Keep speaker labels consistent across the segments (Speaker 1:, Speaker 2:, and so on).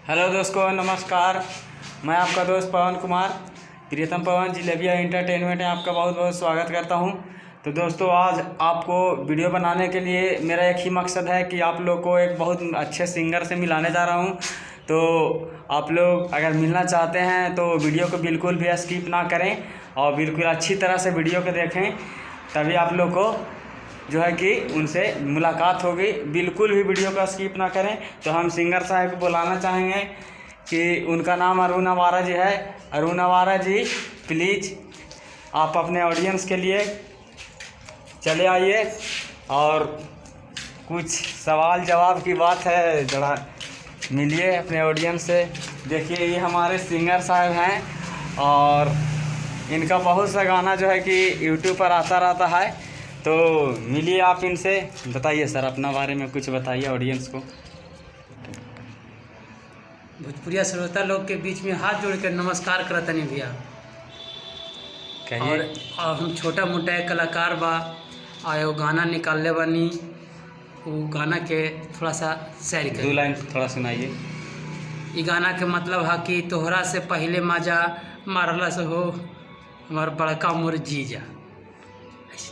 Speaker 1: Hello दोस्तों, नमस्कार। मैं आपका दोस्त पवन कुमार, प्रियतम पवन जिलेबिया एंटरटेनमेंट में आपका बहुत बहुत स्वागत करता हूं। तो दोस्तों, आज आपको वीडियो बनाने के लिए मेरा एक ही मकसद है कि आप लोग को एक बहुत अच्छे सिंगर से मिलाने जा रहा हूं। तो आप लोग अगर मिलना चाहते हैं तो वीडियो को बिल्कुल भी स्किप ना करें और बिल्कुल अच्छी तरह से वीडियो को देखें, तभी आप लोग को जो है कि उनसे मुलाकात होगी। बिल्कुल भी वीडियो का स्किप ना करें। तो हम सिंगर साहब को बुलाना चाहेंगे कि उनका नाम अरुण अवारा जी है। अरुण अवारा जी, प्लीज़ आप अपने ऑडियंस के लिए चले आइए और कुछ सवाल जवाब की बात है, ज़रा मिलिए अपने ऑडियंस से। देखिए, ये हमारे सिंगर साहब हैं और इनका बहुत सा गाना जो है कि यूट्यूब पर आता रहता है। तो मिलिए आप इनसे। बताइए सर, अपना बारे में कुछ बताइए ऑडियंस को।
Speaker 2: भोजपुरिया श्रोता लोग के बीच में हाथ जोड़ कर नमस्कार करतनी भैया।
Speaker 1: और
Speaker 2: हम छोटा मोटा एक कलाकार बा आयो गाना निकालले बानी। वो गाना के थोड़ा सा शायरी कर
Speaker 1: 2 लाइन थोड़ा सुनाइए।
Speaker 2: ये गाना के मतलब है कि तोहरा से पहले मजा मारला से हो हमार बड़का मोर जीजा।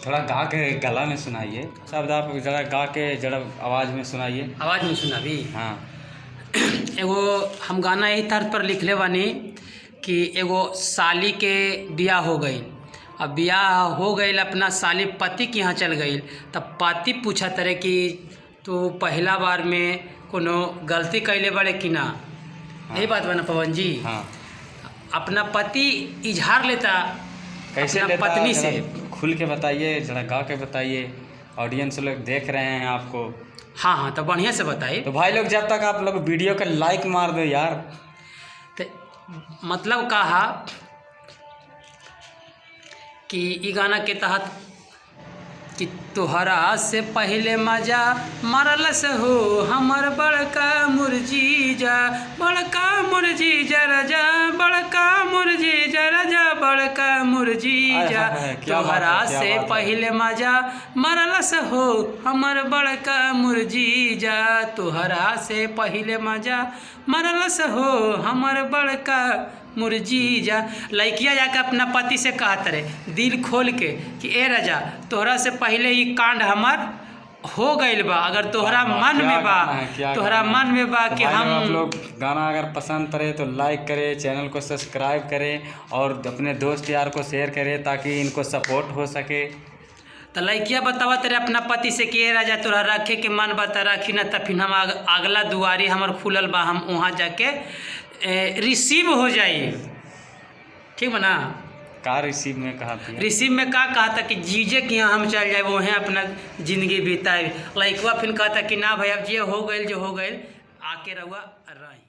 Speaker 1: थोड़ा गा के गला में सुनाइए शब्द, आप ज़रा गा के जरा आवाज़ में सुनाइए।
Speaker 2: आवाज़ में सुना भी।
Speaker 1: हाँ।
Speaker 2: एगो हम गाना यही तर्ज पर लिखले बानी कि एगो साली के बियाह हो गई। अब बियाह हो गई, अपना साली पति के यहाँ चल गई। तब पति पूछा तरे कि तू पहला बार में कोनो गलती कैले बड़े कि ना।
Speaker 1: हाँ।
Speaker 2: यही बात बना पवन जी।
Speaker 1: हाँ।
Speaker 2: अपना पति इजहार लेता
Speaker 1: कैसे
Speaker 2: अपना
Speaker 1: लेता,
Speaker 2: पत्नी से।
Speaker 1: खुल के बताइए, ज़रा गा के बताइए। ऑडियंस लोग देख रहे हैं आपको।
Speaker 2: हाँ, तो बढ़िया से बताइए।
Speaker 1: तो भाई लोग, जब तक आप लोग वीडियो का लाइक मार दो यार।
Speaker 2: तो मतलब कहा कि ई गाना के तहत कि तोहरा से पहले मजा मारल से हो हमर बड़का मुरजीजा, बड़का मुरजीजा राजा, बड़का मुरजीजा राजा, बड़का मुरजीजा। तोहरा से पहले मजा मारल से हो हमर बड़का मुरजीजा, तोहरा से पहले मजा मारल से हो हमर बड़का मुरजीजा। लड़किया जाकर अपना पति से कहत रहे दिल खोल के कि ए राजा, तोहरा से पहले ही कांड हमार हो गइल बा। अगर तोहरा मन में बा, तोहरा मन में बा कि हम
Speaker 1: आप लोग गाना अगर पसंद करें तो लाइक करें, चैनल को सब्सक्राइब करें और अपने दोस्त यार को शेयर करें ताकि इनको सपोर्ट हो सके।
Speaker 2: तो लड़किया बतावा तेरे अपना पति से कि ए राजा, तोरा रखे के मन बता रखी ना। तब फिर हम अगला दुआरी हमार खुलल बा, हम वहाँ जाके रिसीव हो जाइए। ठीक बा ना।
Speaker 1: का रिसीव में कहा था?
Speaker 2: रिसीव में का कहा था कि जीजे के यहाँ हम चल जाए, वो हैं अपना जिंदगी बिताए। लड़कवा फिर कहता कि ना भाई, अब जे हो गए जो हो गए, आके रहुआ रही।